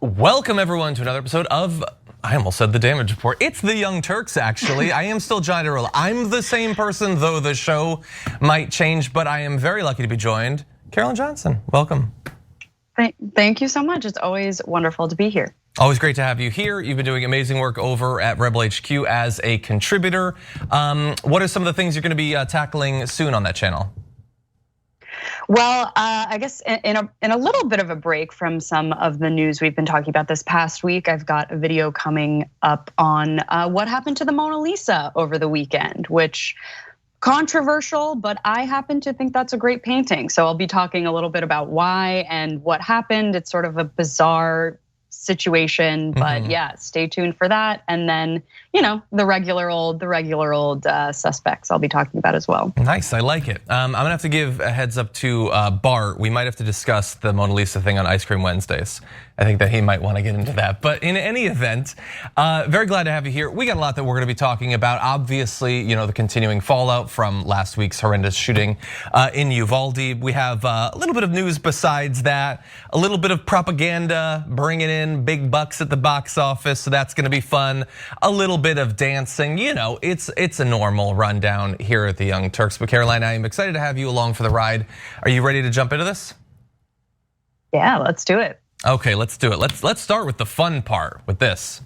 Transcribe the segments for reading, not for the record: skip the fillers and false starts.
Welcome everyone to another episode of, I almost said the Damage Report. It's the Young Turks, actually. I am still Iadarola. I'm the same person, though the show might change, but I am very lucky to be joined. Carolyn Johnson, welcome. Thank you so much. It's always wonderful to be here. Always great to have you here. You've been doing amazing work over at Rebel HQ as a contributor. What are some of the things you're gonna be tackling soon on that channel? Well, I guess in a little bit of a break from some of the news we've been talking about this past week, I've got a video coming up on what happened to the Mona Lisa over the weekend, which controversial, but I happen to think that's a great painting. So I'll be talking a little bit about why and what happened. It's sort of a bizarre situation, but yeah, stay tuned for that. And then, the regular old suspects I'll be talking about as well. Nice, I like it. I'm gonna have to give a heads up to Bart. We might have to discuss the Mona Lisa thing on Ice Cream Wednesdays. I think that he might want to get into that. But in any event, very glad to have you here. We got a lot that we're gonna be talking about. Obviously, the continuing fallout from last week's horrendous shooting in Uvalde. We have a little bit of news besides that, a little bit of propaganda, bringing in big bucks at the box office, so that's gonna be fun. A little bit of dancing, it's a normal rundown here at the Young Turks. But Caroline, I am excited to have you along for the ride. Are you ready to jump into this? Yeah, let's do it. Okay, let's do it. Let's start with the fun part with this.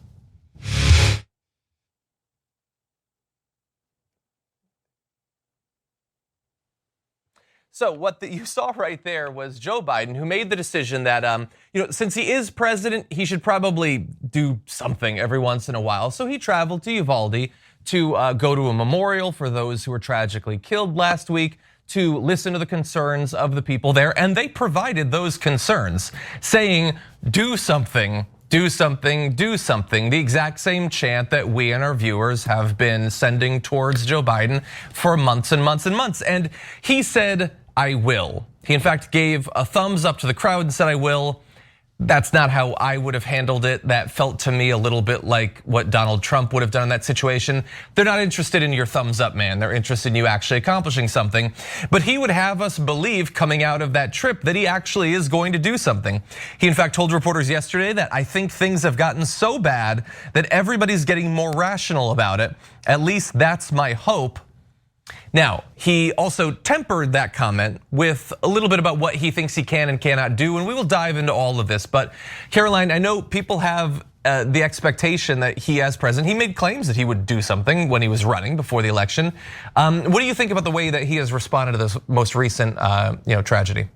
So what you saw right there was Joe Biden, who made the decision that since he is president, he should probably do something every once in a while. So he traveled to Uvalde to go to a memorial for those who were tragically killed last week, to listen to the concerns of the people there, and they provided those concerns, saying, do something, do something, do something. The exact same chant that we and our viewers have been sending towards Joe Biden for months and months and months. And he said, I will. He in fact gave a thumbs up to the crowd and said, I will. That's not how I would have handled it. That felt to me a little bit like what Donald Trump would have done in that situation. They're not interested in your thumbs up, man. They're interested in you actually accomplishing something. But he would have us believe coming out of that trip that he actually is going to do something. He in fact told reporters yesterday that I think things have gotten so bad that everybody's getting more rational about it. At least that's my hope. Now, he also tempered that comment with a little bit about what he thinks he can and cannot do, and we will dive into all of this. But Caroline, I know people have the expectation that he, as president, he made claims that he would do something when he was running before the election. What do you think about the way that he has responded to this most recent tragedy?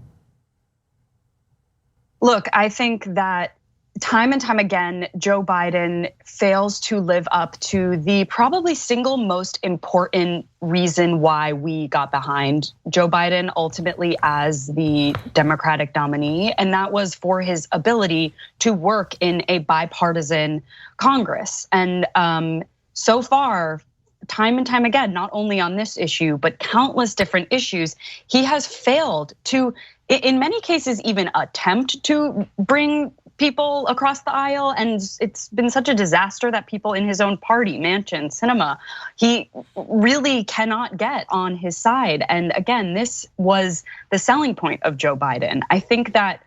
Look, I think that time and time again, Joe Biden fails to live up to the probably single most important reason why we got behind Joe Biden ultimately as the Democratic nominee, and that was for his ability to work in a bipartisan Congress. And so far, time and time again, not only on this issue, but countless different issues, he has failed to, in many cases, even attempt to bring people across the aisle, and it's been such a disaster that people in his own party, Manchin, Sinema, he really cannot get on his side. And again, this was the selling point of Joe Biden. I think that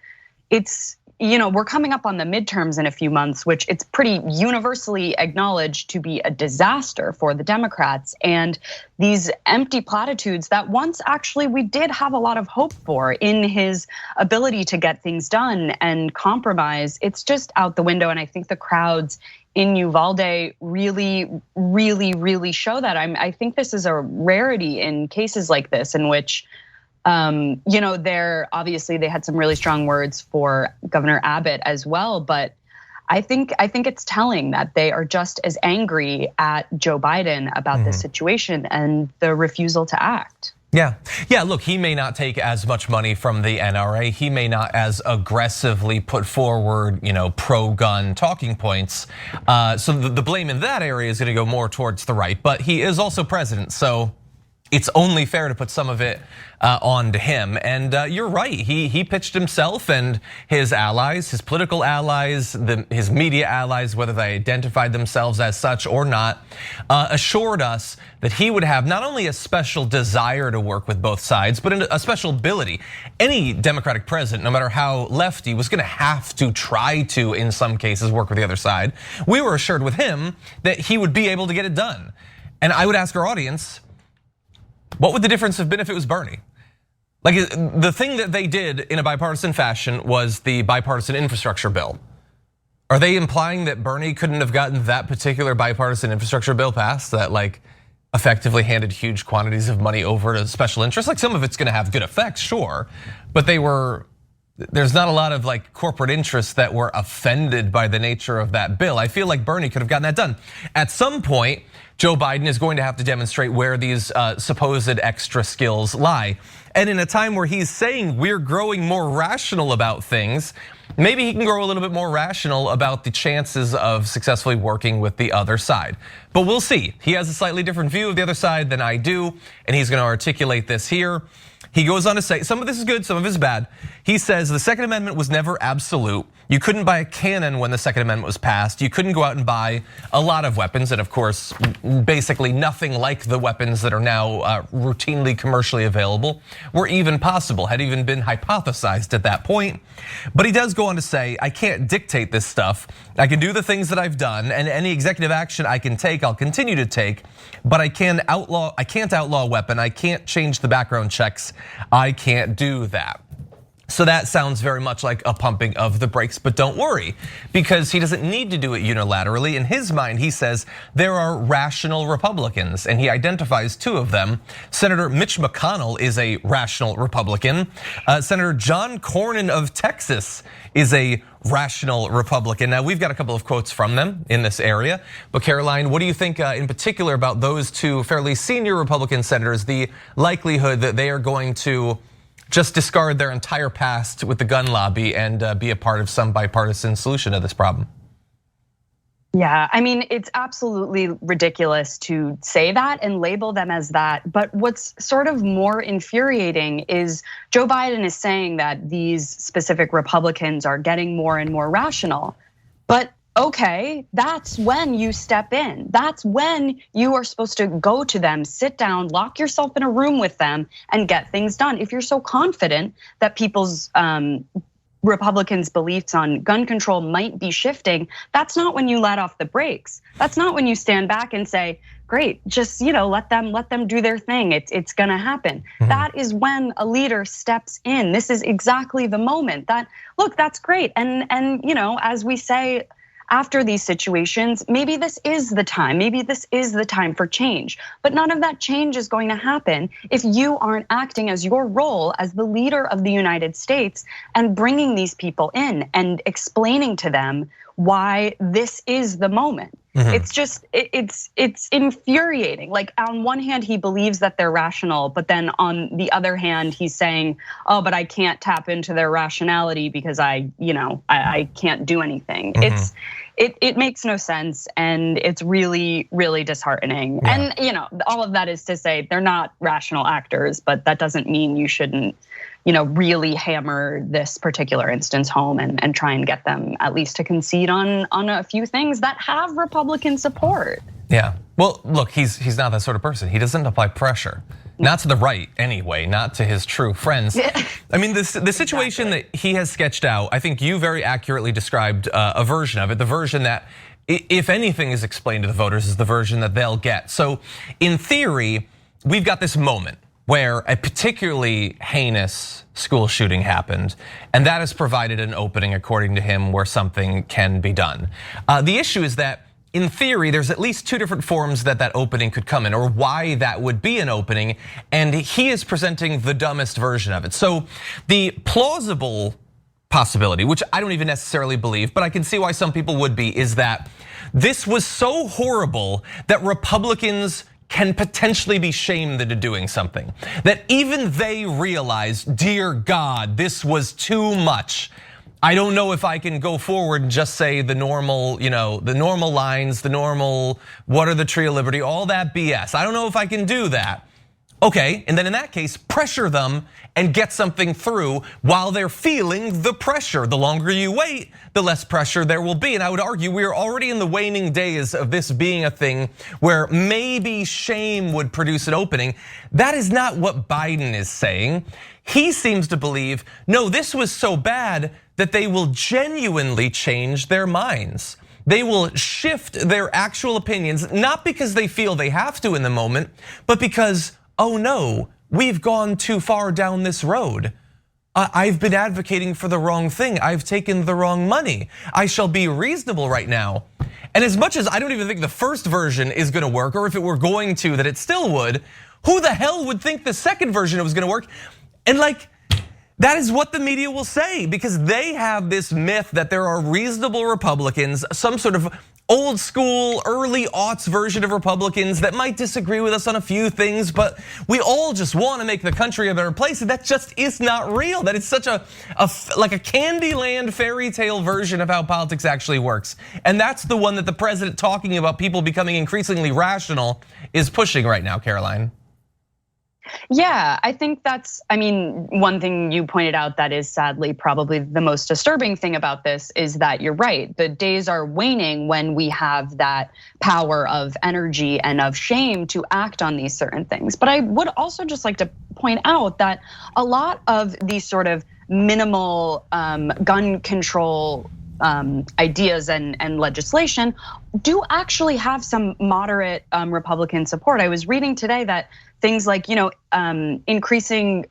it's, we're coming up on the midterms in a few months, which it's pretty universally acknowledged to be a disaster for the Democrats. And these empty platitudes that once actually we did have a lot of hope for in his ability to get things done and compromise, it's just out the window. And I think the crowds in Uvalde really show that. I think this is a rarity in cases like this in which They're obviously they had some really strong words for Governor Abbott as well, but I think it's telling that they are just as angry at Joe Biden about this situation and the refusal to act. Yeah, look, he may not take as much money from the NRA. He may not as aggressively put forward, pro-gun talking points. So the blame in that area is gonna go more towards the right, but he is also president, so it's only fair to put some of it onto him. And you're right, he pitched himself and his allies, his political allies, his media allies, whether they identified themselves as such or not, assured us that he would have not only a special desire to work with both sides, but a special ability. Any Democratic president, no matter how lefty, was gonna have to try to, in some cases, work with the other side. We were assured with him that he would be able to get it done. And I would ask our audience, what would the difference have been if it was Bernie? Like, the thing that they did in a bipartisan fashion was the bipartisan infrastructure bill. Are they implying that Bernie couldn't have gotten that particular bipartisan infrastructure bill passed that effectively handed huge quantities of money over to special interests? Like, some of it's gonna have good effects, sure, but there's not a lot of corporate interests that were offended by the nature of that bill. I feel like Bernie could have gotten that done. At some point, Joe Biden is going to have to demonstrate where these supposed extra skills lie. And in a time where he's saying we're growing more rational about things, maybe he can grow a little bit more rational about the chances of successfully working with the other side. But we'll see. He has a slightly different view of the other side than I do, and he's gonna articulate this here. He goes on to say, some of this is good, some of it is bad. He says the Second Amendment was never absolute. You couldn't buy a cannon when the Second Amendment was passed. You couldn't go out and buy a lot of weapons, and of course, basically nothing like the weapons that are now routinely commercially available were even possible, had even been hypothesized at that point. But he does go on to say, I can't dictate this stuff. I can do the things that I've done, and any executive action I can take, I'll continue to take, but I can't outlaw a weapon. I can't change the background checks. I can't do that. So that sounds very much like a pumping of the brakes, but don't worry, because he doesn't need to do it unilaterally. In his mind, he says there are rational Republicans, and he identifies two of them. Senator Mitch McConnell is a rational Republican. Senator John Cornyn of Texas is a rational Republican. Now, we've got a couple of quotes from them in this area, but Caroline, what do you think in particular about those two fairly senior Republican senators, the likelihood that they are going to just discard their entire past with the gun lobby and be a part of some bipartisan solution to this problem? Yeah, I mean, it's absolutely ridiculous to say that and label them as that. But what's sort of more infuriating is Joe Biden is saying that these specific Republicans are getting more and more rational. But okay, that's when you step in. That's when you are supposed to go to them, sit down, lock yourself in a room with them and get things done. If you're so confident that people's Republicans' beliefs on gun control might be shifting, that's not when you let off the brakes. That's not when you stand back and say, great, just let them do their thing. It's gonna happen. That is when a leader steps in. This is exactly the moment that, look, that's great. And as we say, after these situations, maybe this is the time. Maybe this is the time for change. But none of that change is going to happen if you aren't acting as your role as the leader of the United States and bringing these people in and explaining to them why this is the moment. It's just, it's infuriating. Like, on one hand, he believes that they're rational, but then on the other hand, he's saying, oh, but I can't tap into their rationality because I can't do anything. It makes no sense, and it's really, really disheartening. Yeah. And all of that is to say they're not rational actors, but that doesn't mean you shouldn't really hammer this particular instance home and try and get them at least to concede on a few things that have Republican support. Yeah, well, look, he's not that sort of person. He doesn't apply pressure. Not to the right anyway, not to his true friends. I mean, the situation that he has sketched out, I think you very accurately described a version of it. The version that, if anything is explained to the voters, is the version that they'll get. So in theory, we've got this moment where a particularly heinous school shooting happened, and that has provided an opening, according to him, where something can be done. The issue is that in theory, there's at least two different forms that opening could come in, or why that would be an opening, and he is presenting the dumbest version of it. So the plausible possibility, which I don't even necessarily believe, but I can see why some people would be, is that this was so horrible that Republicans can potentially be shamed into doing something. That even they realize, dear God, this was too much. I don't know if I can go forward and just say the normal, the normal lines, the normal, what are the tree of liberty, all that BS. I don't know if I can do that. Okay, and then in that case, pressure them and get something through while they're feeling the pressure. The longer you wait, the less pressure there will be. And I would argue we are already in the waning days of this being a thing where maybe shame would produce an opening. That is not what Biden is saying. He seems to believe, no, this was so bad that they will genuinely change their minds. They will shift their actual opinions, not because they feel they have to in the moment, but because, oh no, we've gone too far down this road. I've been advocating for the wrong thing. I've taken the wrong money. I shall be reasonable right now. And as much as I don't even think the first version is gonna work, or if it were going to, that it still would, who the hell would think the second version was gonna work? And that is what the media will say, because they have this myth that there are reasonable Republicans, some sort of old school, early aughts version of Republicans that might disagree with us on a few things, but we all just want to make the country a better place. And that just is not real. That it's such like a Candyland fairy tale version of how politics actually works. And that's the one that the president, talking about people becoming increasingly rational, is pushing right now, Caroline. Yeah, I think that's, one thing you pointed out that is sadly probably the most disturbing thing about this is that you're right. The days are waning when we have that power of energy and of shame to act on these certain things. But I would also just like to point out that a lot of these sort of minimal gun control ideas and legislation do actually have some moderate Republican support. I was reading today that things like, increasing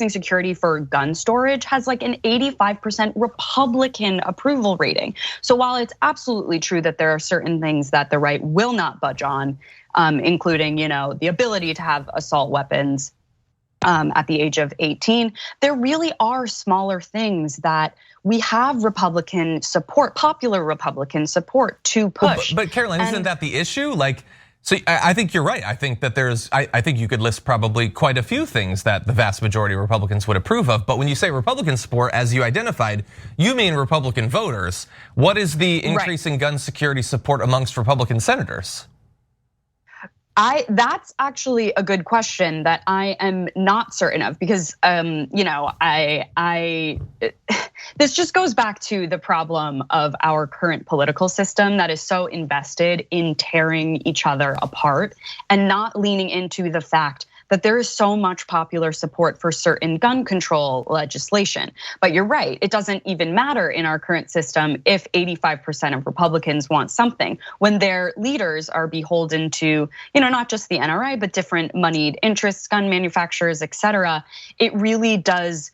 security for gun storage has like an 85% Republican approval rating. So while it's absolutely true that there are certain things that the right will not budge on, including, the ability to have assault weapons at the age of 18, there really are smaller things that we have Republican support, popular Republican support to push. But Caroline, isn't that the issue? So I think you're right. I think that I think you could list probably quite a few things that the vast majority of Republicans would approve of. But when you say Republican support, as you identified, you mean Republican voters. What is the increase in gun security support amongst Republican senators? That's actually a good question that I am not certain of, because this just goes back to the problem of our current political system that is so invested in tearing each other apart and not leaning into the fact that there is so much popular support for certain gun control legislation. But you're right, it doesn't even matter in our current system if 85% of Republicans want something when their leaders are beholden to, not just the NRA, but different moneyed interests, gun manufacturers, et cetera. It really does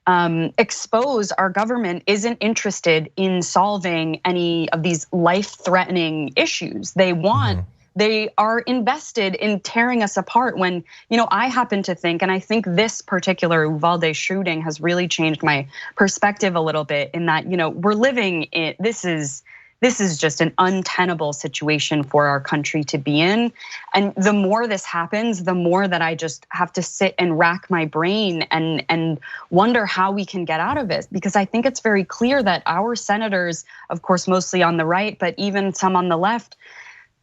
expose our government isn't interested in solving any of these life-threatening issues. They are invested in tearing us apart when, I happen to think, and I think this particular Uvalde shooting has really changed my perspective a little bit in that, we're living in, this is just an untenable situation for our country to be in. And the more this happens, the more that I just have to sit and rack my brain and wonder how we can get out of it. Because I think it's very clear that our senators, of course, mostly on the right, but even some on the left,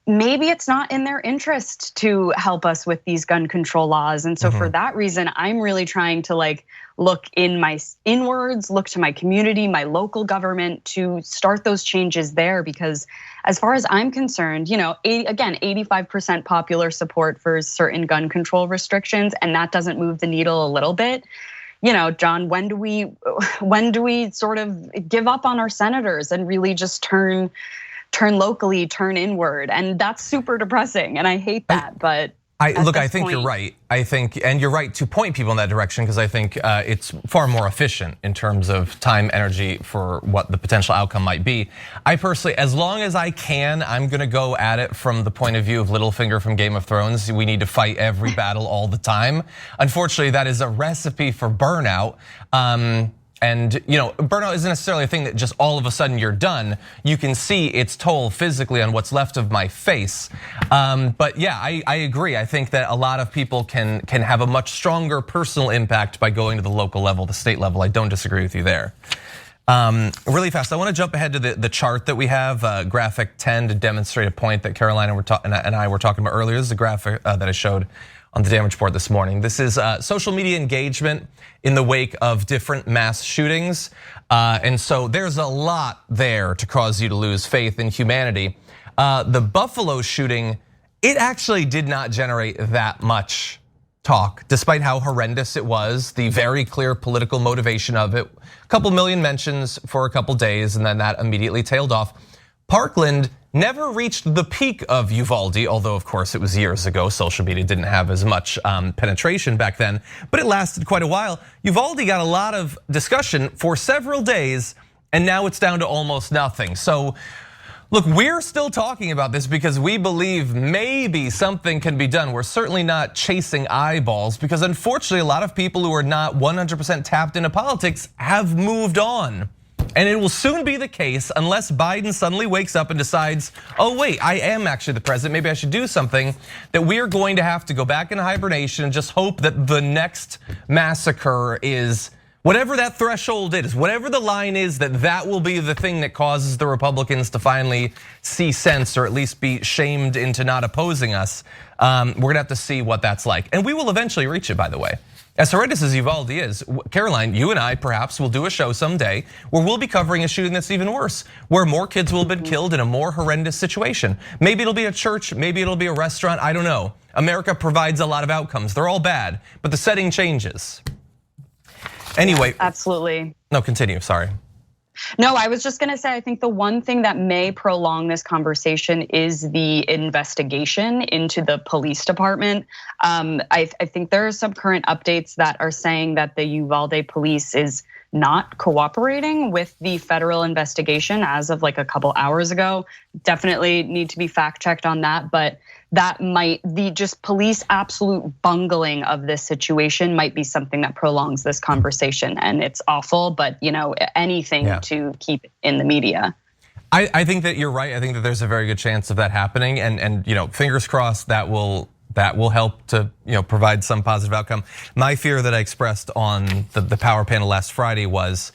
maybe it's not in their interest to help us with these gun control laws. And so for that reason, I'm really trying to look inwards, look to my community, my local government to start those changes there. Because as far as I'm concerned, 85% popular support for certain gun control restrictions, and that doesn't move the needle a little bit. John, when do we sort of give up on our senators and really just turn locally, turn inward? And that's super depressing, and I hate that, but I think you're right. And you're right to point people in that direction, because I think it's far more efficient in terms of time, energy for what the potential outcome might be. I personally, as long as I can, I'm gonna go at it from the point of view of Littlefinger from Game of Thrones. We need to fight every battle all the time. Unfortunately, that is a recipe for burnout. And burnout isn't necessarily a thing that just all of a sudden you're done. You can see its toll physically on what's left of my face. But yeah, I agree. I think that a lot of people can have a much stronger personal impact by going to the local level, the state level. I don't disagree with you there. Really fast, I want to jump ahead to the chart that we have, graphic 10, to demonstrate a point that Caroline and I were talking about earlier. This is a graphic that I showed on the damage report this morning. This is social media engagement in the wake of different mass shootings. And so there's a lot there to cause you to lose faith in humanity. The Buffalo shooting, it actually did not generate that much talk, despite how horrendous it was, the very clear political motivation of it. A couple million mentions for a couple days, and then that immediately tailed off. Parkland never reached the peak of Uvalde, although of course it was years ago. Social media didn't have as much penetration back then, but it lasted quite a while. Uvalde got a lot of discussion for several days, and now it's down to almost nothing. So look, we're still talking about this because we believe maybe something can be done. We're certainly not chasing eyeballs, because unfortunately a lot of people who are not 100% tapped into politics have moved on. And it will soon be the case, unless Biden suddenly wakes up and decides, oh wait, I am actually the president, maybe I should do something, that we are going to have to go back into hibernation and just hope that the next massacre is whatever that threshold is, whatever the line is, that will be the thing that causes the Republicans to finally see sense, or at least be shamed into not opposing us. We're gonna have to see what that's like. And we will eventually reach it, by the way. As horrendous as Uvalde is, Caroline, you and I perhaps will do a show someday where we'll be covering a shooting that's even worse, where more kids will have been killed in a more horrendous situation. Maybe it'll be a church, maybe it'll be a restaurant, I don't know. America provides a lot of outcomes. They're all bad, but the setting changes. Anyway. Yes, absolutely. No, continue, sorry. No, I was just gonna say, I think the one thing that may prolong this conversation is the investigation into the police department. I think there are some current updates that are saying that the Uvalde police is not cooperating with the federal investigation as of like a couple hours ago. Definitely need to be fact checked on that, but that might, the just police absolute bungling of this situation might be something that prolongs this conversation. And it's awful, but anything to keep in the media. I think that you're right. I think that there's a very good chance of that happening, and fingers crossed that will help to provide some positive outcome. My fear that I expressed on the power panel last Friday was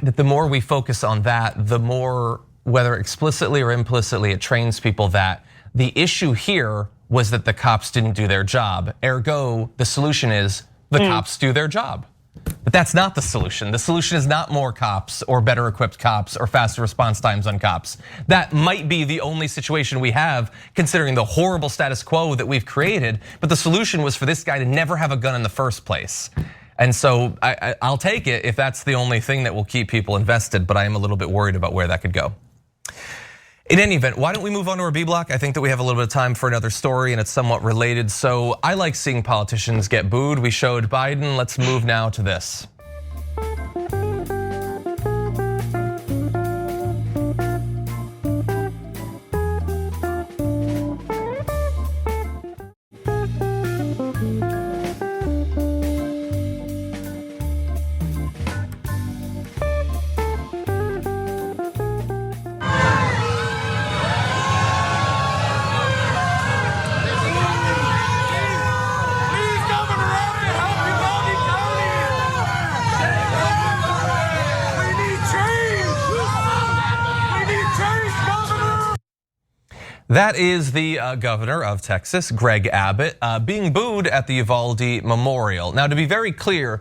that the more we focus on that, the more, whether explicitly or implicitly, it trains people that the issue here was that the cops didn't do their job. Ergo, the solution is the cops do their job. But that's not the solution. The solution is not more cops or better equipped cops or faster response times on cops. That might be the only situation we have, considering the horrible status quo that we've created. But the solution was for this guy to never have a gun in the first place. And so I'll take it if that's the only thing that will keep people invested, but I am a little bit worried about where that could go. In any event, why don't we move on to our B block? I think that we have a little bit of time for another story, and it's somewhat related. So I like seeing politicians get booed. We showed Biden. Let's move now to this. That is the governor of Texas, Greg Abbott, being booed at the Uvalde Memorial. Now, to be very clear,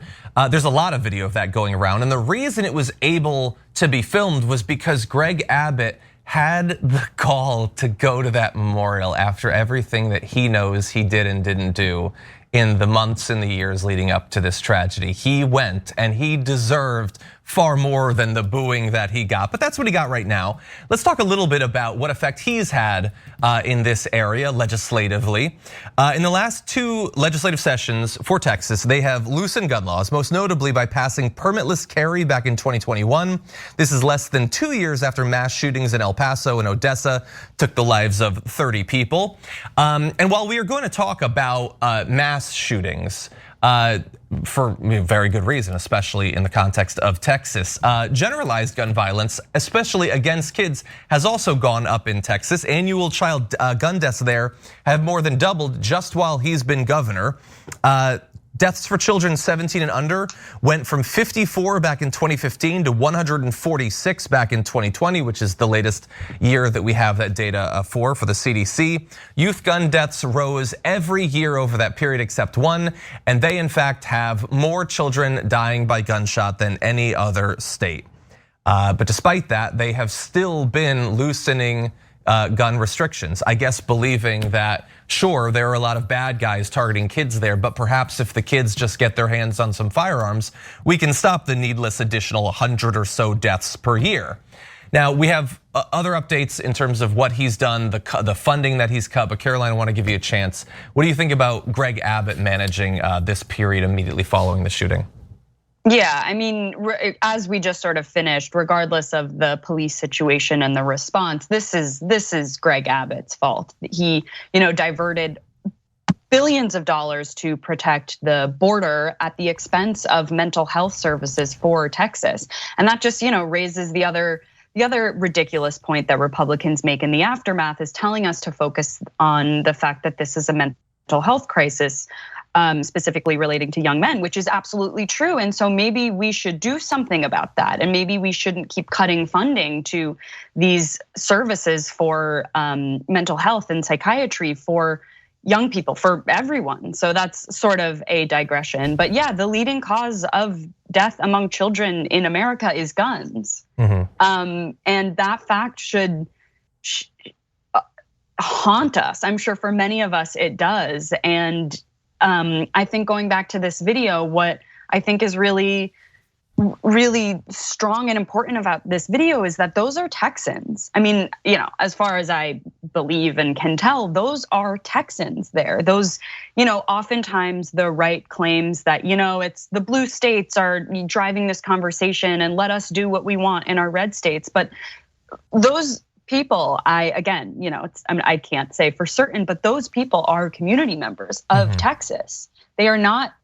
there's a lot of video of that going around, and the reason it was able to be filmed was because Greg Abbott had the gall to go to that memorial after everything that he knows he did and didn't do in the months and the years leading up to this tragedy. He went, and he deserved far more than the booing that he got, but that's what he got right now. Let's talk a little bit about what effect he's had in this area legislatively. In the last 2 legislative sessions for Texas, they have loosened gun laws, most notably by passing permitless carry back in 2021. This is less than 2 years after mass shootings in El Paso and Odessa took the lives of 30 people. And while we are going to talk about mass shootings, for very good reason, especially in the context of Texas. Generalized gun violence, especially against kids, has also gone up in Texas. Annual child gun deaths there have more than doubled just while he's been governor. Deaths for children 17 and under went from 54 back in 2015 to 146 back in 2020, which is the latest year that we have that data for the CDC. Youth gun deaths rose every year over that period except one, and they in fact have more children dying by gunshot than any other state. But despite that, they have still been loosening gun restrictions, I guess believing that, sure, there are a lot of bad guys targeting kids there, but perhaps if the kids just get their hands on some firearms, we can stop the needless additional 100 or so deaths per year. Now, we have other updates in terms of what he's done, the funding that he's cut, but Caroline, I want to give you a chance. What do you think about Greg Abbott managing this period immediately following the shooting? Yeah, I mean, as we just sort of finished, regardless of the police situation and the response, this is Greg Abbott's fault. He, diverted billions of dollars to protect the border at the expense of mental health services for Texas, and that just, raises the other ridiculous point that Republicans make in the aftermath is telling us to focus on the fact that this is a mental health crisis. Specifically relating to young men, which is absolutely true. And so maybe we should do something about that. And maybe we shouldn't keep cutting funding to these services for mental health and psychiatry for young people, for everyone. So that's sort of a digression. But yeah, the leading cause of death among children in America is guns. And that fact should haunt us. I'm sure for many of us it does. And I think going back to this video, what I think is really, really strong and important about this video is that those are Texans. I mean, as far as I believe and can tell, those are Texans there. Those, oftentimes the right claims that, it's the blue states are driving this conversation and let us do what we want in our red states. But those people, I can't say for certain, but those people are community members of Texas. They are not,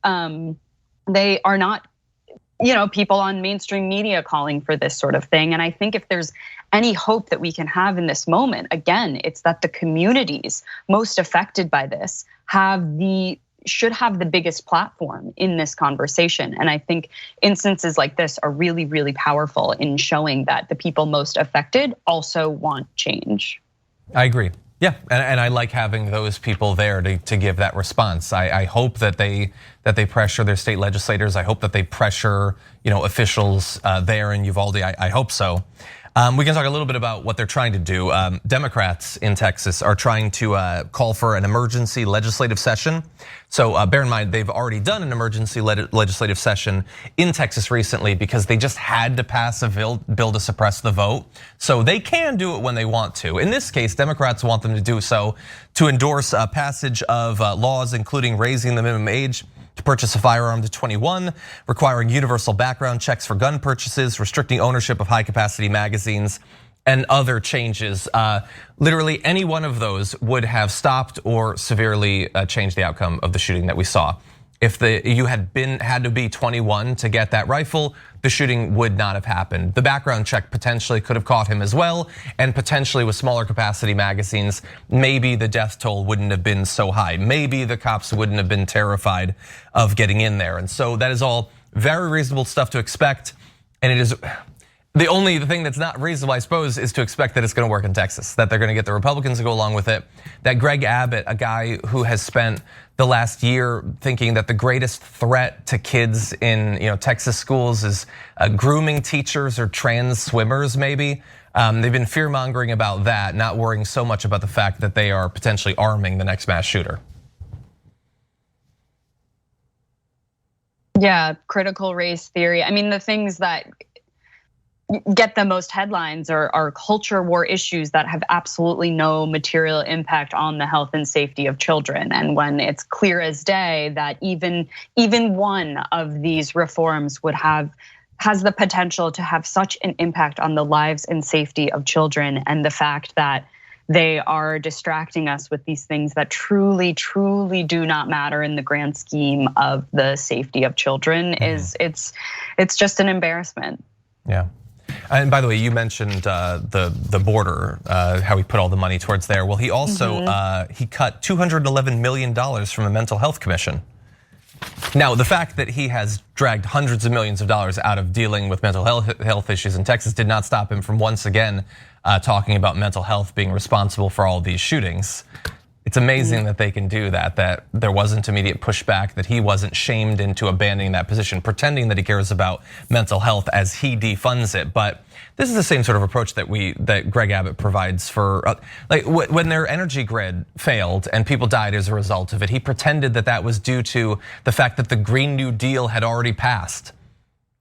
people on mainstream media calling for this sort of thing. And I think if there's any hope that we can have in this moment, again, it's that the communities most affected by this should have the biggest platform in this conversation. And I think instances like this are really, really powerful in showing that the people most affected also want change. I agree. Yeah, and I like having those people there to give that response. I hope that they pressure their state legislators. I hope that they pressure officials there in Uvalde. I hope so. We can talk a little bit about what they're trying to do. Democrats in Texas are trying to call for an emergency legislative session. So bear in mind, they've already done an emergency legislative session in Texas recently because they just had to pass a bill to suppress the vote. So they can do it when they want to. In this case, Democrats want them to do so to endorse a passage of laws, including raising the minimum age to purchase a firearm to 21, requiring universal background checks for gun purchases, restricting ownership of high-capacity magazines, and other changes. Literally any one of those would have stopped or severely changed the outcome of the shooting that we saw. If you had to be 21 to get that rifle, the shooting would not have happened. The background check potentially could have caught him as well, and potentially with smaller capacity magazines, maybe the death toll wouldn't have been so high. Maybe the cops wouldn't have been terrified of getting in there. And so that is all very reasonable stuff to expect. And it is the only thing that's not reasonable, I suppose, is to expect that it's going to work in Texas, that they're going to get the Republicans to go along with it. That Greg Abbott, a guy who has spent the last year thinking that the greatest threat to kids in Texas schools is grooming teachers or trans swimmers, maybe. They've been fear-mongering about that, not worrying so much about the fact that they are potentially arming the next mass shooter. Yeah, critical race theory. I mean, the things that get the most headlines are culture war issues that have absolutely no material impact on the health and safety of children. And when it's clear as day that even one of these reforms has the potential to have such an impact on the lives and safety of children, and the fact that they are distracting us with these things that truly, truly do not matter in the grand scheme of the safety of children it's just an embarrassment. Yeah. And by the way, you mentioned the border, how he put all the money towards there. Well, he also he cut $211 million from a mental health commission. Now, the fact that he has dragged hundreds of millions of dollars out of dealing with mental health issues in Texas did not stop him from once again talking about mental health being responsible for all these shootings. It's amazing that they can do that there wasn't immediate pushback, that he wasn't shamed into abandoning that position, pretending that he cares about mental health as he defunds it. But this is the same sort of approach that Greg Abbott provides for, like when their energy grid failed and people died as a result of it, he pretended that was due to the fact that the Green New Deal had already passed.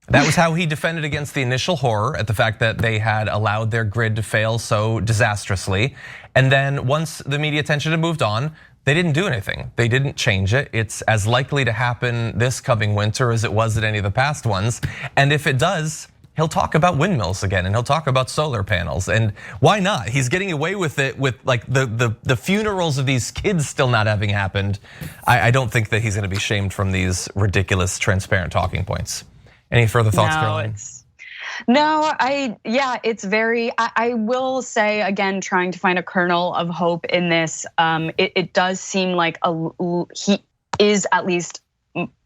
That was how he defended against the initial horror at the fact that they had allowed their grid to fail so disastrously. And then once the media attention had moved on, they didn't do anything. They didn't change it. It's as likely to happen this coming winter as it was at any of the past ones. And if it does, he'll talk about windmills again, and he'll talk about solar panels. And why not? He's getting away with it with like the funerals of these kids still not having happened. I don't think that he's gonna be shamed from these ridiculous, transparent talking points. Any further thoughts, Caroline? It's very, I will say again, trying to find a kernel of hope in this. It does seem like he is at least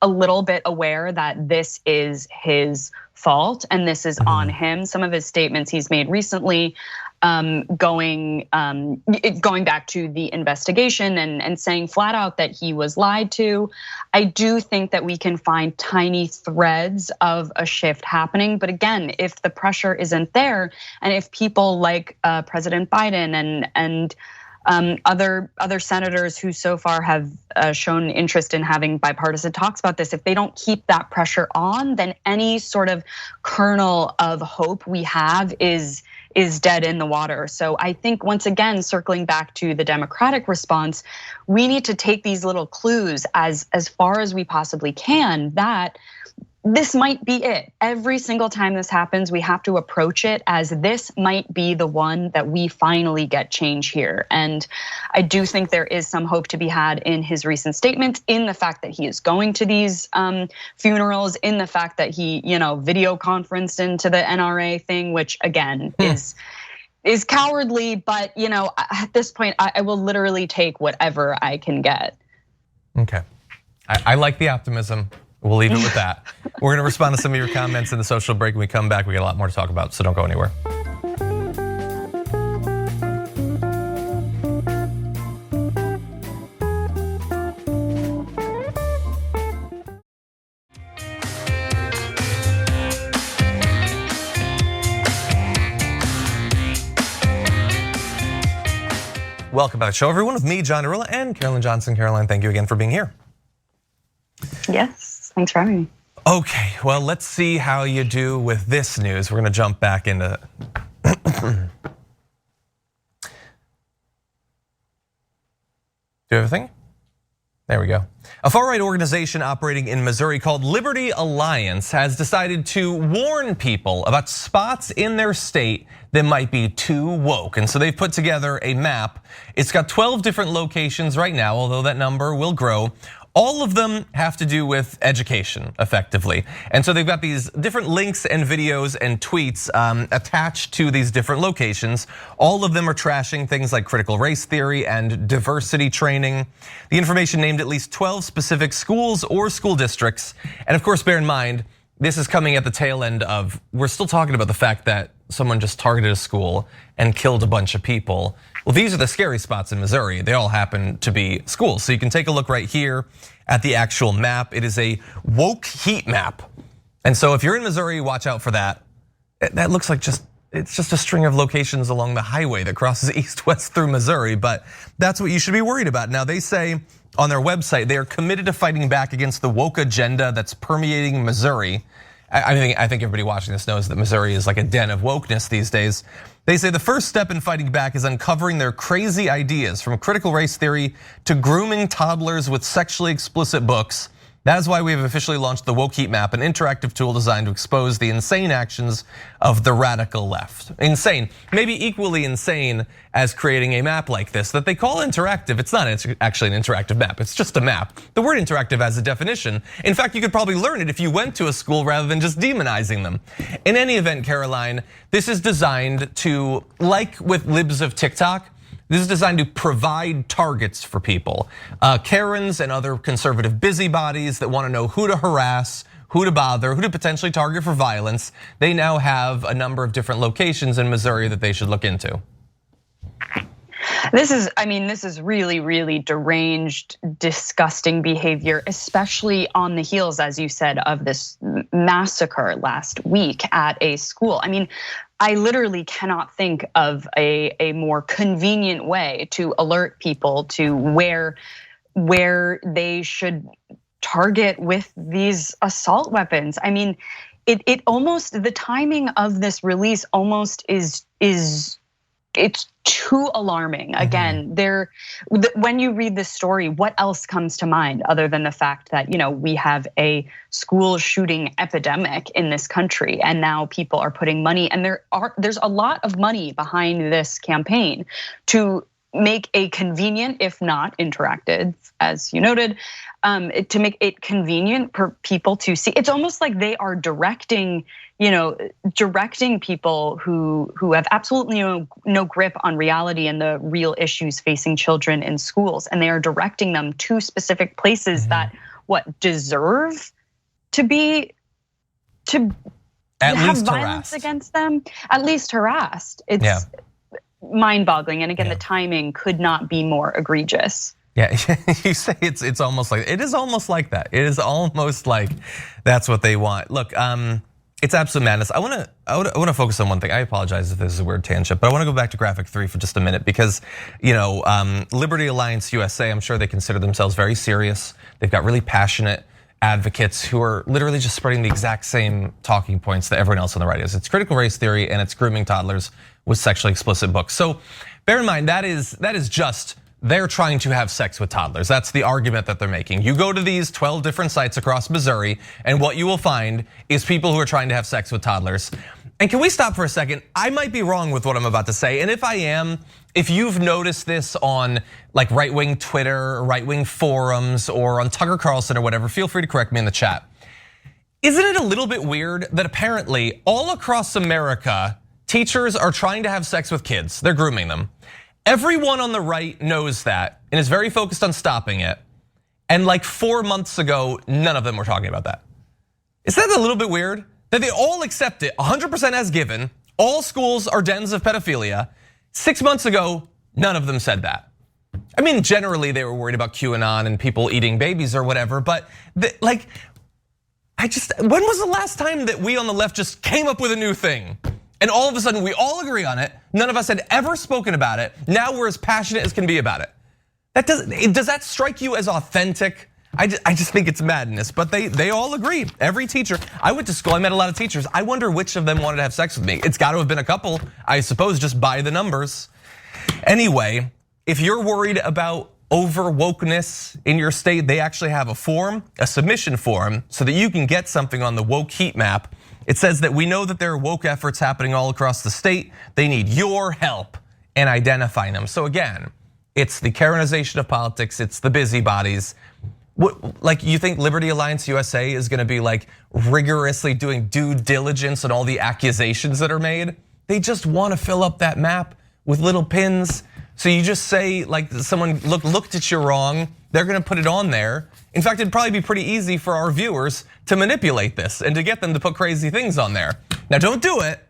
a little bit aware that this is his fault and this is on him. Some of his statements he's made recently, going back to the investigation and saying flat out that he was lied to. I do think that we can find tiny threads of a shift happening. But again, if the pressure isn't there, and if people like President Biden and other senators who so far have shown interest in having bipartisan talks about this, if they don't keep that pressure on, then any sort of kernel of hope we have is dead in the water. So I think once again, circling back to the Democratic response, we need to take these little clues as far as we possibly can that this might be it. Every single time this happens, we have to approach it as this might be the one that we finally get change here. And I do think there is some hope to be had in his recent statements, in the fact that he is going to these funerals, in the fact that he, video conferenced into the NRA thing, which again is cowardly. But at this point, I will literally take whatever I can get. Okay, I like the optimism. We'll leave it with that. We're gonna respond to some of your comments in the social break. When we come back, we got a lot more to talk about, so don't go anywhere. Welcome back to the show, everyone, with me, John Iadarola, and Caroline Johnson. Caroline, thank you again for being here. Yes. Thanks for having me. Okay, well, let's see how you do with this news. We're gonna jump back into do you have a thing? There we go. A far-right organization operating in Missouri called Liberty Alliance has decided to warn people about spots in their state that might be too woke. And so they've put together a map. It's got 12 different locations right now, although that number will grow. All of them have to do with education, effectively. And so they've got these different links and videos and tweets attached to these different locations. All of them are trashing things like critical race theory and diversity training. The information named at least 12 specific schools or school districts. And of course, bear in mind, this is coming at the tail end of, we're still talking about the fact that someone just targeted a school and killed a bunch of people. Well, these are the scary spots in Missouri. They all happen to be schools. So you can take a look right here at the actual map. It is a woke heat map. And so if you're in Missouri, watch out for that. That looks like it's just a string of locations along the highway that crosses east-west through Missouri, but that's what you should be worried about. Now, they say on their website, they are committed to fighting back against the woke agenda that's permeating Missouri. I think everybody watching this knows that Missouri is like a den of wokeness these days. They say the first step in fighting back is uncovering their crazy ideas, from critical race theory to grooming toddlers with sexually explicit books. That is why we have officially launched the Woke Heat Map, an interactive tool designed to expose the insane actions of the radical left. Insane, maybe equally insane as creating a map like this that they call interactive. It's not actually an interactive map, it's just a map. The word interactive has a definition. In fact, you could probably learn it if you went to a school rather than just demonizing them. In any event, Caroline, this is designed to, like with libs of TikTok, this is designed to provide targets for people. Karens and other conservative busybodies that want to know who to harass, who to bother, who to potentially target for violence. They now have a number of different locations in Missouri that they should look into. This is really, really deranged, disgusting behavior, especially on the heels, as you said, of this massacre last week at a school. I mean, I literally cannot think of a more convenient way to alert people to where they should target with these assault weapons. I mean, it almost, the timing of this release almost is it's too alarming. Again, when you read this story, what else comes to mind other than the fact that, we have a school shooting epidemic in this country, and now people are putting money, and there's a lot of money behind this campaign to make a convenient, if not interactive, as you noted, to make it convenient for people to see. It's almost like they are directing people who have absolutely no grip on reality and the real issues facing children in schools, and they are directing them to specific places that deserve to have violence harassed against them, at least harassed. It's mind-boggling, and again, the timing could not be more egregious. Yeah, you say it's almost like, it is almost like that. It is almost like that's what they want. Look, it's absolute madness. I want to focus on one thing. I apologize if this is a weird tangent, but I want to go back to graphic 3 for just a minute because, Liberty Alliance USA, I'm sure they consider themselves very serious. They've got really passionate advocates who are literally just spreading the exact same talking points that everyone else on the right is. It's critical race theory and it's grooming toddlers with sexually explicit books. So bear in mind, that is just, they're trying to have sex with toddlers. That's the argument that they're making. You go to these 12 different sites across Missouri, and what you will find is people who are trying to have sex with toddlers. And can we stop for a second? I might be wrong with what I'm about to say, and if I am, if you've noticed this on like right-wing Twitter, or right-wing forums, or on Tucker Carlson or whatever, feel free to correct me in the chat. Isn't it a little bit weird that apparently all across America, teachers are trying to have sex with kids? They're grooming them. Everyone on the right knows that and is very focused on stopping it. And like 4 months ago, none of them were talking about that. Is that a little bit weird? That they all accept it 100% as given. All schools are dens of pedophilia. 6 months ago, none of them said that. I mean, generally they were worried about QAnon and people eating babies or whatever, but when was the last time that we on the left just came up with a new thing? And all of a sudden we all agree on it. None of us had ever spoken about it. Now we're as passionate as can be about it. Does that strike you as authentic? I just think it's madness, but they all agree. Every teacher, I went to school, I met a lot of teachers. I wonder which of them wanted to have sex with me. It's gotta have been a couple, I suppose, just by the numbers. Anyway, if you're worried about over wokeness in your state, they actually have a form, a submission form, so that you can get something on the woke heat map. It says that we know that there are woke efforts happening all across the state. They need your help in identifying them. So again, it's the Karenization of politics, it's the busybodies. Like, you think Liberty Alliance USA is gonna be like rigorously doing due diligence on all the accusations that are made? They just wanna fill up that map with little pins. So you just say, like, someone looked at you wrong, they're gonna put it on there. In fact, it'd probably be pretty easy for our viewers to manipulate this and to get them to put crazy things on there. Now don't do it,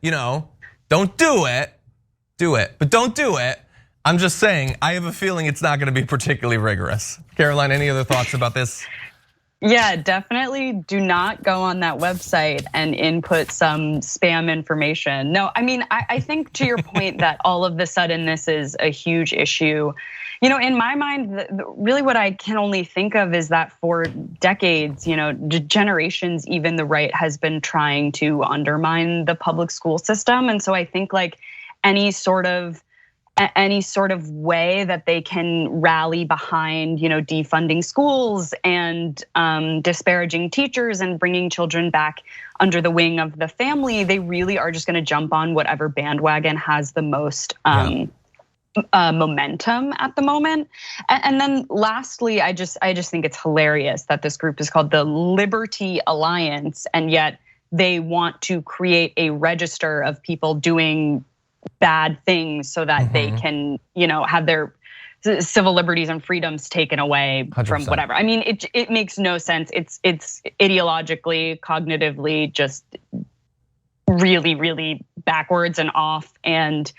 don't do it, but don't do it. I'm just saying, I have a feeling it's not gonna be particularly rigorous. Caroline, any other thoughts about this? Yeah, definitely do not go on that website and input some spam information. No, I mean, I think to your point that all of the sudden this is a huge issue. In my mind, really what I can only think of is that for decades, generations, even the right has been trying to undermine the public school system. And so I think like any sort of way that they can rally behind, defunding schools and disparaging teachers and bringing children back under the wing of the family, they really are just going to jump on whatever bandwagon has the most momentum at the moment. And then lastly, I just think it's hilarious that this group is called the Liberty Alliance, and yet they want to create a register of people doing bad things so that they can, have their civil liberties and freedoms taken away 100%. From whatever. I mean, it makes no sense. It's ideologically, cognitively, just really, really backwards and off. And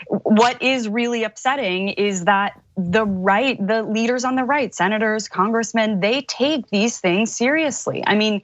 what is really upsetting is that the leaders on the right, senators, congressmen, they take these things seriously. I mean,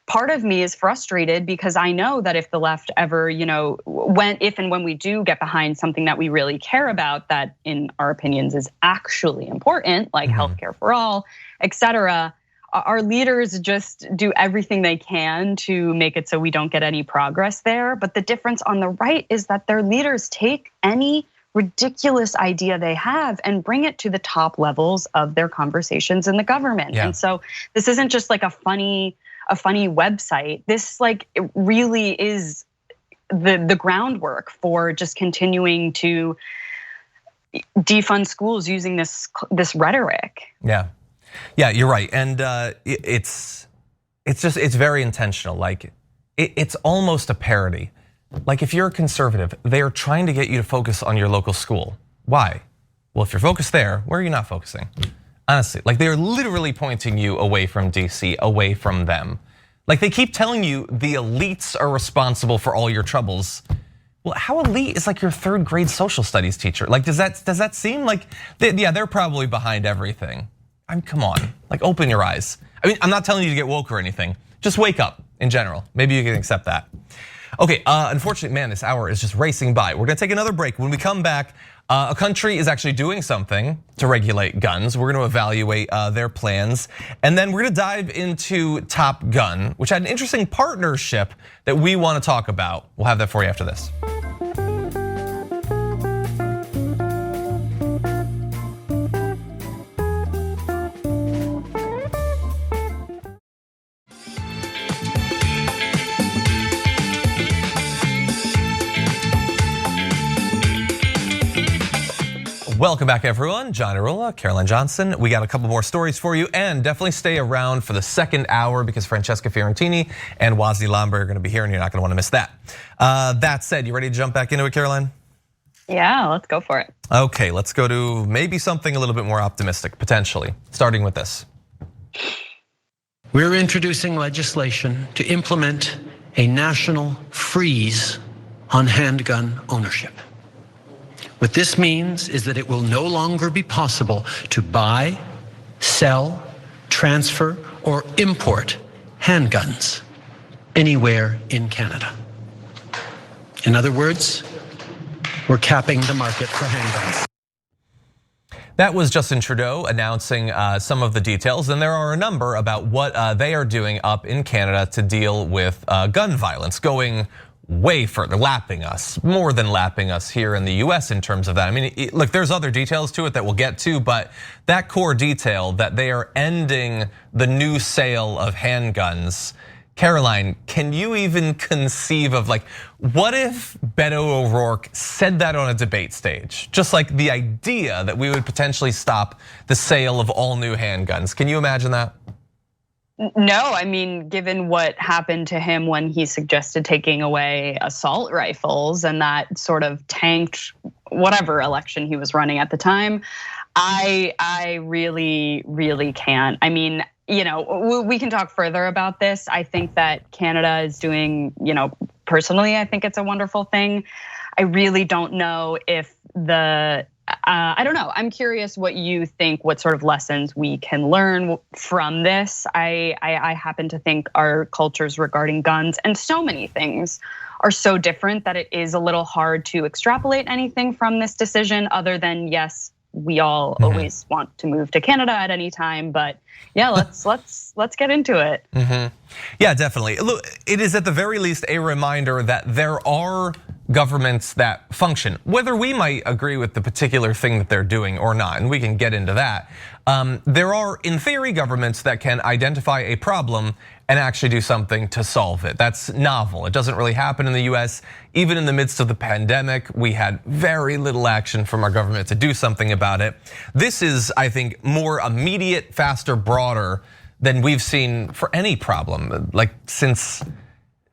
part of me is frustrated because I know that if the left ever, if and when we do get behind something that we really care about, that in our opinions is actually important, like healthcare for all, et cetera, our leaders just do everything they can to make it so we don't get any progress there. But the difference on the right is that their leaders take any ridiculous idea they have and bring it to the top levels of their conversations in the government. Yeah. And so this isn't just like a funny website. This like it really is the groundwork for just continuing to defund schools using this rhetoric. Yeah, you're right, and it's very intentional. Like it's almost a parody. Like if you're a conservative, they are trying to get you to focus on your local school. Why? Well, if you're focused there, where are you not focusing? Honestly, like they're literally pointing you away from DC, away from them. Like they keep telling you the elites are responsible for all your troubles. Well, how elite is like your third grade social studies teacher? Like, does that seem like, they're probably behind everything. Come on, like open your eyes. I mean, I'm not telling you to get woke or anything. Just wake up in general. Maybe you can accept that. Okay, unfortunately, man, this hour is just racing by. We're gonna take another break. When we come back, a country is actually doing something to regulate guns. We're gonna evaluate their plans. And then we're gonna dive into Top Gun, which had an interesting partnership that we wanna talk about. We'll have that for you after this. Welcome back, everyone. John Iadarola, Caroline Johnson. We got a couple more stories for you, and definitely stay around for the second hour because Francesca Fiorentini and Wazi Lambert are going to be here, and you're not going to want to miss that. That said, you ready to jump back into it, Caroline? Yeah, let's go for it. Okay, let's go to maybe something a little bit more optimistic, potentially, starting with this. We're introducing legislation to implement a national freeze on handgun ownership. What this means is that it will no longer be possible to buy, sell, transfer, or import handguns anywhere in Canada. In other words, we're capping the market for handguns. That was Justin Trudeau announcing some of the details, and there are a number about what they are doing up in Canada to deal with gun violence, going way further, lapping us, more than lapping us here in the US in terms of that. I mean, look, there's other details to it that we'll get to, but that core detail that they are ending the new sale of handguns. Caroline, can you even conceive of like, what if Beto O'Rourke said that on a debate stage? Just like the idea that we would potentially stop the sale of all new handguns. Can you imagine that? No, I mean, given what happened to him when he suggested taking away assault rifles and that sort of tanked whatever election he was running at the time, I really, really can't. I mean, we can talk further about this. I think that Canada is doing, personally, I think it's a wonderful thing. I really don't know if I don't know. I'm curious what you think, what sort of lessons we can learn from this. I happen to think our cultures regarding guns and so many things are so different that it is a little hard to extrapolate anything from this decision other than, yes, we all always want to move to Canada at any time, but yeah, let's get into it. Yeah, definitely. Look, it is at the very least a reminder that there are governments that function, whether we might agree with the particular thing that they're doing or not, and we can get into that. There are, in theory, governments that can identify a problem and actually do something to solve it. That's novel. It doesn't really happen in the US. Even in the midst of the pandemic, we had very little action from our government to do something about it. This is, I think, more immediate, faster, broader than we've seen for any problem, like since,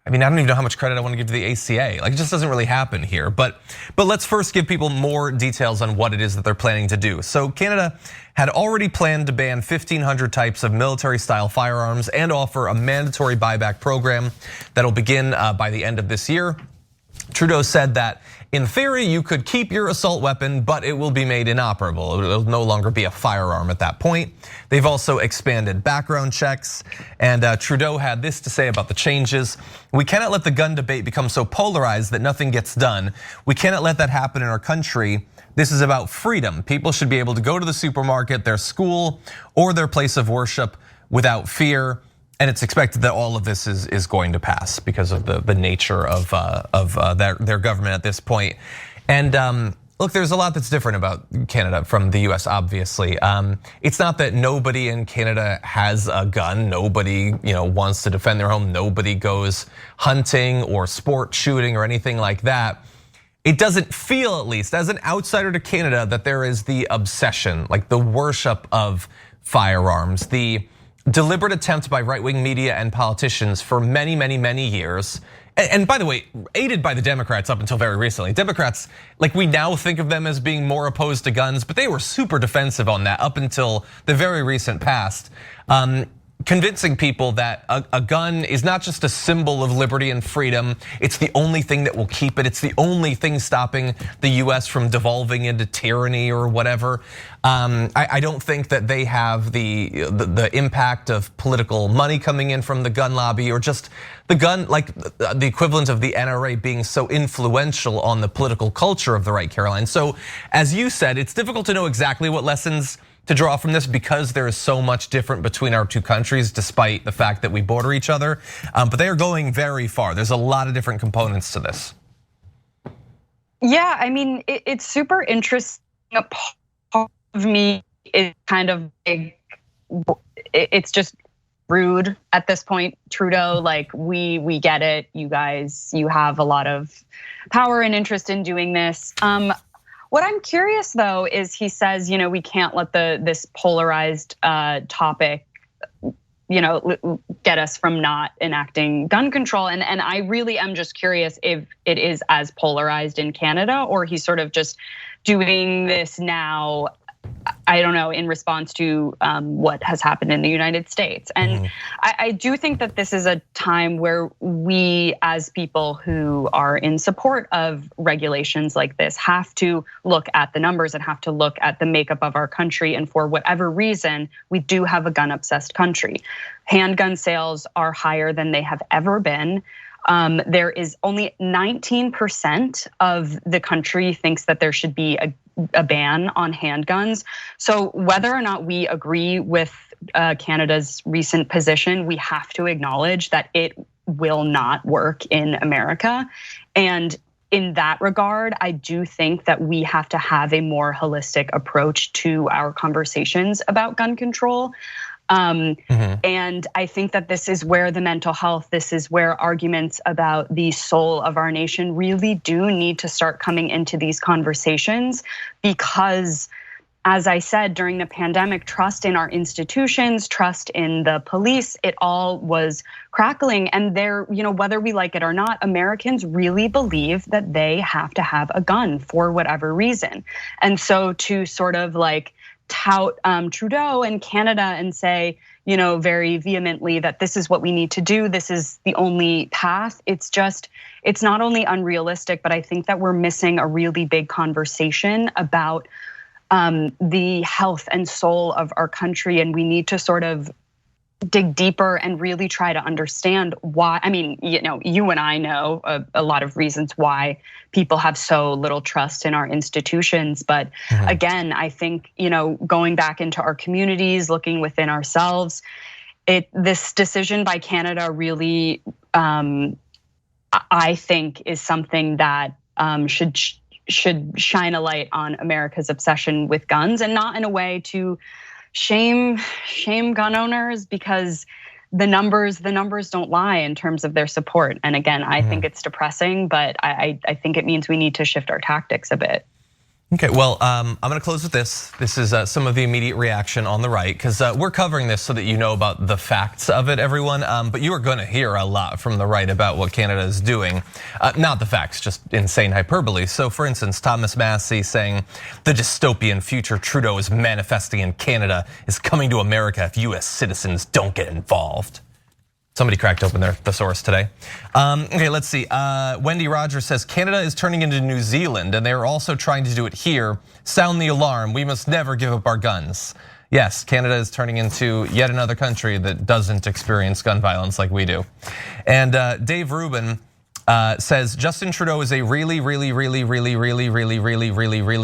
I mean, I don't even know how much credit I want to give to the ACA. Like, it just doesn't really happen here. But let's first give people more details on what it is that they're planning to do. So Canada had already planned to ban 1,500 types of military-style firearms and offer a mandatory buyback program that'll begin by the end of this year. Trudeau said that in theory, you could keep your assault weapon, but it will be made inoperable. It'll no longer be a firearm at that point. They've also expanded background checks, and Trudeau had this to say about the changes. We cannot let the gun debate become so polarized that nothing gets done. We cannot let that happen in our country. This is about freedom. People should be able to go to the supermarket, their school, or their place of worship without fear. And it's expected that all of this is going to pass because of the nature of their government at this point. And look, there's a lot that's different about Canada from the US, obviously. It's not that nobody in Canada has a gun. Nobody wants to defend their home. Nobody goes hunting or sport shooting or anything like that. It doesn't feel, at least as an outsider to Canada, that there is the obsession, like the worship of firearms, the deliberate attempt by right-wing media and politicians for many, many, many years. And by the way, aided by the Democrats up until very recently. Democrats, like, we now think of them as being more opposed to guns, but they were super defensive on that up until the very recent past. Convincing people that a gun is not just a symbol of liberty and freedom, it's the only thing that will keep it. It's the only thing stopping the US from devolving into tyranny or whatever. I don't think that they have the impact of political money coming in from the gun lobby, or just the gun, like the equivalent of the NRA being so influential on the political culture of the right, Caroline. So as you said, it's difficult to know exactly what lessons to draw from this because there is so much different between our two countries, despite the fact that we border each other. But they are going very far. There's a lot of different components to this. Yeah, I mean, it's super interesting. A part of me is kind of it's just rude at this point, Trudeau. Like, we get it, you guys. You have a lot of power and interest in doing this. What I'm curious though is he says, we can't let this polarized topic, get us from not enacting gun control. And I really am just curious if it is as polarized in Canada, or he's sort of just doing this now, I don't know, in response to what has happened in the United States. And I do think that this is a time where we, as people who are in support of regulations like this, have to look at the numbers and have to look at the makeup of our country. And for whatever reason, we do have a gun-obsessed country. Handgun sales are higher than they have ever been. There is only 19% of the country thinks that there should be a ban on handguns. So whether or not we agree with Canada's recent position, we have to acknowledge that it will not work in America. And in that regard, I do think that we have to have a more holistic approach to our conversations about gun control. And I think that this is where the mental health, this is where arguments about the soul of our nation really do need to start coming into these conversations, because as I said, during the pandemic, trust in our institutions, trust in the police, it all was crackling. And there, whether we like it or not, Americans really believe that they have to have a gun for whatever reason. And so to sort of like tout Trudeau and Canada and say, very vehemently that this is what we need to do, this is the only path. It's not only unrealistic, but I think that we're missing a really big conversation about the health and soul of our country, and we need to sort of dig deeper and really try to understand why. I mean, you and I know a lot of reasons why people have so little trust in our institutions. But again, I think, going back into our communities, looking within ourselves, this decision by Canada really, I think, is something that should shine a light on America's obsession with guns, and not in a way to shame gun owners, because the numbers don't lie in terms of their support. And again, I think it's depressing, but I think it means we need to shift our tactics a bit. Okay, well, I'm gonna close with this. This is some of the immediate reaction on the right, because we're covering this so that you know about the facts of it, everyone. But you are gonna hear a lot from the right about what Canada is doing. Not the facts, just insane hyperbole. So for instance, Thomas Massey saying the dystopian future Trudeau is manifesting in Canada is coming to America if US citizens don't get involved. Somebody cracked open their thesaurus today. Okay, let's see. Wendy Rogers says Canada is turning into New Zealand, and they're also trying to do it here. Sound the alarm. We must never give up our guns. Yes, Canada is turning into yet another country that doesn't experience gun violence like we do. And Dave Rubin says Justin Trudeau is a really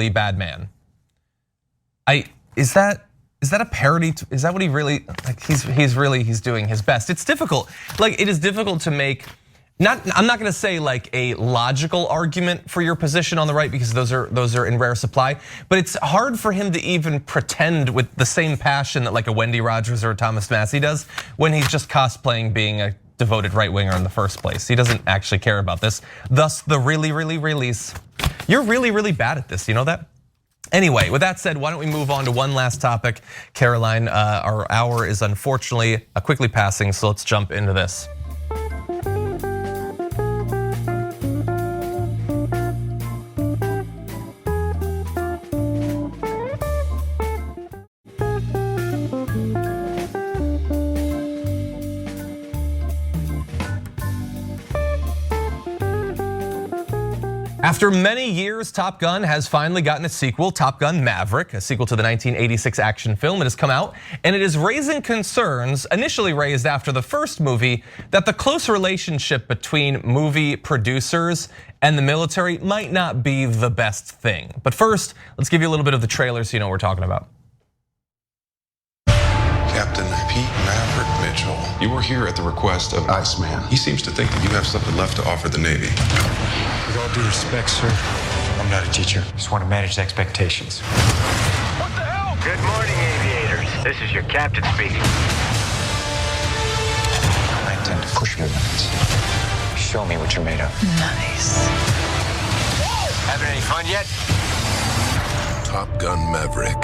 bad man. Is that a parody? Is that what he really, like he's doing his best? It's difficult. Like, it is difficult to make, I'm not gonna say like a logical argument for your position on the right, because those are in rare supply, but it's hard for him to even pretend with the same passion that like a Wendy Rogers or a Thomas Massey does when he's just cosplaying being a devoted right winger in the first place. He doesn't actually care about this. Thus the really's. You're really bad at this, you know that? Anyway, with that said, why don't we move on to one last topic? Caroline, our hour is unfortunately quickly passing, so let's jump into this. After many years, Top Gun has finally gotten a sequel, Top Gun Maverick, a sequel to the 1986 action film. It has come out, and it is raising concerns, initially raised after the first movie, that the close relationship between movie producers and the military might not be the best thing. But first, let's give you a little bit of the trailer so you know what we're talking about. Captain Pete Maverick Mitchell, you were here at the request of Iceman. He seems to think that you have something left to offer the Navy. With all due respect, sir, I'm not a teacher. Just want to manage expectations. What the hell? Good morning, aviators. This is your captain speaking. I intend to push your limits. Show me what you're made of. Nice. Having any fun yet? Top Gun Maverick.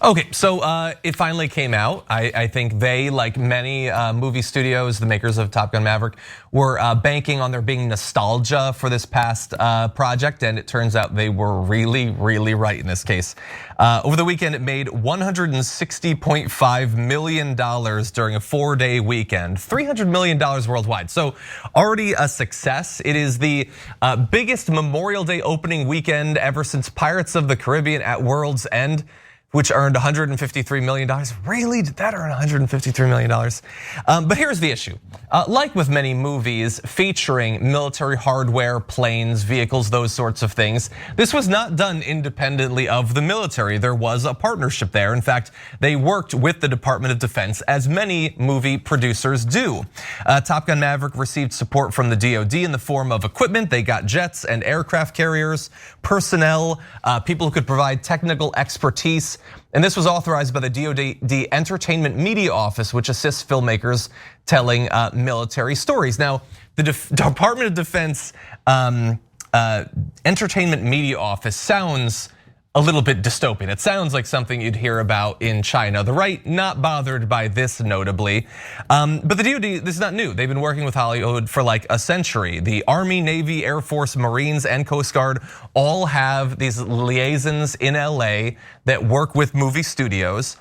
Okay, so it finally came out. I think they, like many movie studios, the makers of Top Gun Maverick, were banking on there being nostalgia for this past project, and it turns out they were really right in this case. Over the weekend, it made $160.5 million during a 4-day weekend, $300 million worldwide. So already a success. It is the biggest Memorial Day opening weekend ever since Pirates of the Caribbean at World's End, which earned $153 million. Really, did that earn $153 million? But here's the issue. Like with many movies featuring military hardware, planes, vehicles, those sorts of things, this was not done independently of the military. There was a partnership there. In fact, they worked with the Department of Defense, as many movie producers do. Top Gun Maverick received support from the DoD in the form of equipment. They got jets and aircraft carriers, personnel, people who could provide technical expertise. And this was authorized by the DoD Entertainment Media Office, which assists filmmakers telling military stories. Now, the Department of Defense Entertainment Media Office sounds a little bit dystopian. It sounds like something you'd hear about in China. The right, not bothered by this notably. But the DoD, this is not new. They've been working with Hollywood for like a century. The Army, Navy, Air Force, Marines, and Coast Guard all have these liaisons in LA that work with movie studios.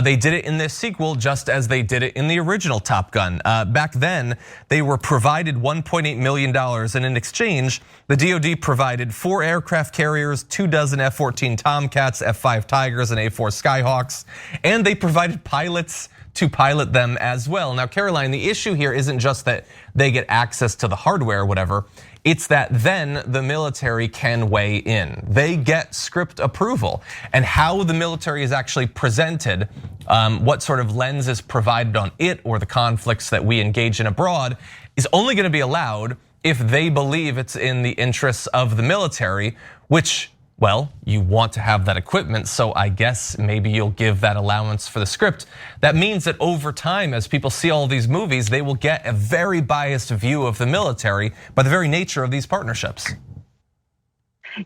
They did it in this sequel just as they did it in the original Top Gun. Back then, they were provided $1.8 million, and in exchange, the DoD provided 4 aircraft carriers, 24 F-14 Tomcats, F-5 Tigers, and A-4 Skyhawks, and they provided pilots to pilot them as well. Now, Caroline, the issue here isn't just that they get access to the hardware or whatever, it's that then the military can weigh in. They get script approval, and how the military is actually presented, what sort of lens is provided on it or the conflicts that we engage in abroad is only gonna be allowed if they believe it's in the interests of the military, which, well, you want to have that equipment, so I guess maybe you'll give that allowance for the script. That means that over time, as people see all these movies, they will get a very biased view of the military by the very nature of these partnerships.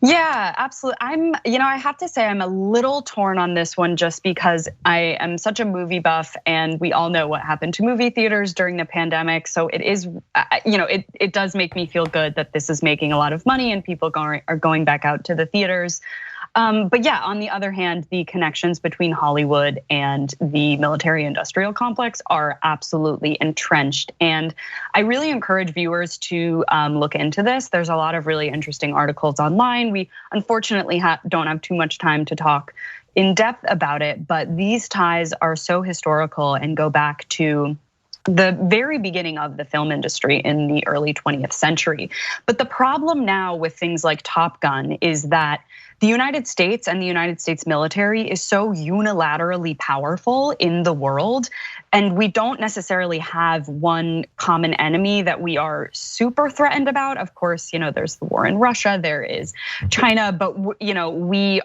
Yeah, absolutely. I have to say I'm a little torn on this one just because I am such a movie buff, and we all know what happened to movie theaters during the pandemic. So it is, it does make me feel good that this is making a lot of money and people are going back out to the theaters. But yeah, on the other hand, the connections between Hollywood and the military industrial complex are absolutely entrenched. And I really encourage viewers to look into this. There's a lot of really interesting articles online. We unfortunately don't have too much time to talk in depth about it, but these ties are so historical and go back to the very beginning of the film industry in the early 20th century. But the problem now with things like Top Gun is that the United States and the United States military is so unilaterally powerful in the world, and we don't necessarily have one common enemy that we are super threatened about. Of course, there's the war in Russia, there is China, but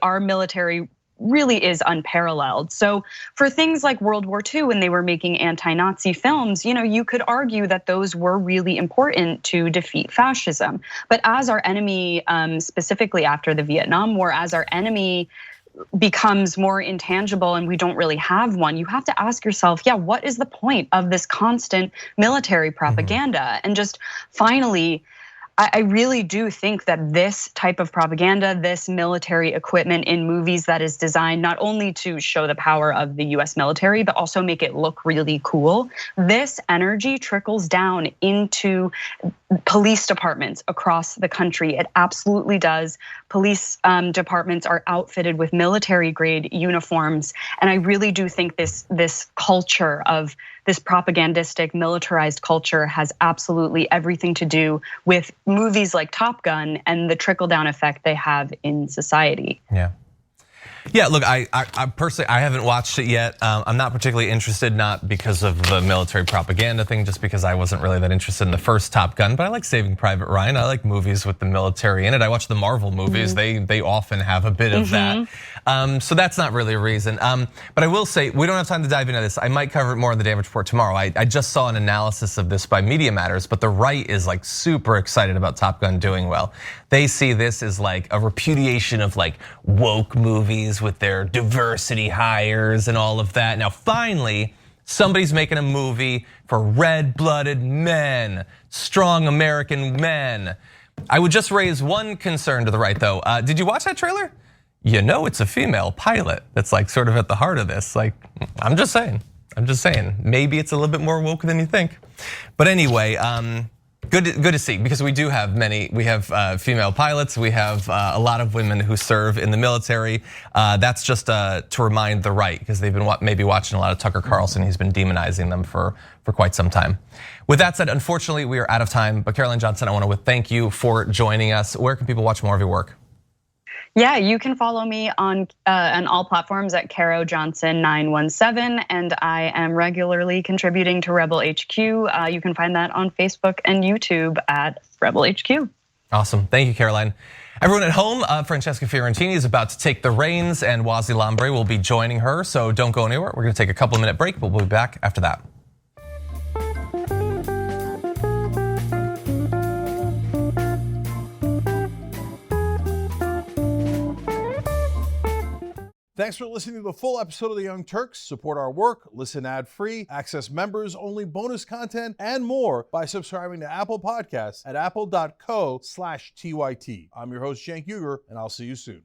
our military really is unparalleled. So for things like World War II, when they were making anti-Nazi films, you could argue that those were really important to defeat fascism. But as our enemy, specifically after the Vietnam War, as our enemy becomes more intangible and we don't really have one, you have to ask yourself, what is the point of this constant military propaganda? And just finally, I really do think that this type of propaganda, this military equipment in movies that is designed not only to show the power of the US military, but also make it look really cool, this energy trickles down into police departments across the country. It absolutely does. Police departments are outfitted with military grade uniforms. And I really do think this culture of this propagandistic, militarized culture has absolutely everything to do with movies like Top Gun and the trickle down effect they have in society. Yeah, look, I personally, I haven't watched it yet. I'm not particularly interested, not because of the military propaganda thing, just because I wasn't really that interested in the first Top Gun, but I like Saving Private Ryan. I like movies with the military in it. I watch the Marvel movies. They often have a bit of that. So that's not really a reason. But I will say, we don't have time to dive into this. I might cover it more in the Damage Report tomorrow. I just saw an analysis of this by Media Matters, but the right is like super excited about Top Gun doing well. They see this as like a repudiation of like woke movies with their diversity hires and all of that. Now finally, somebody's making a movie for red-blooded men, strong American men. I would just raise one concern to the right though. Did you watch that trailer? It's a female pilot that's like sort of at the heart of this. Like, I'm just saying, maybe it's a little bit more woke than you think. But anyway, good to see, because we do have we have female pilots, we have a lot of women who serve in the military. That's just to remind the right, because they've been maybe watching a lot of Tucker Carlson. He's been demonizing them for quite some time. With that said, unfortunately, we are out of time. But Caroline Johnson, I want to thank you for joining us. Where can people watch more of your work? Yeah, you can follow me on all platforms at Caro Johnson 917, and I am regularly contributing to Rebel HQ. You can find that on Facebook and YouTube at Rebel HQ. Awesome, thank you, Caroline. Everyone at home, Francesca Fiorentini is about to take the reins, and Wazi Lambre will be joining her. So don't go anywhere. We're going to take a couple-minute break, but we'll be back after that. Thanks for listening to the full episode of The Young Turks. Support our work, listen ad-free, access members-only bonus content, and more by subscribing to Apple Podcasts at apple.co/TYT. I'm your host, Cenk Uygur, and I'll see you soon.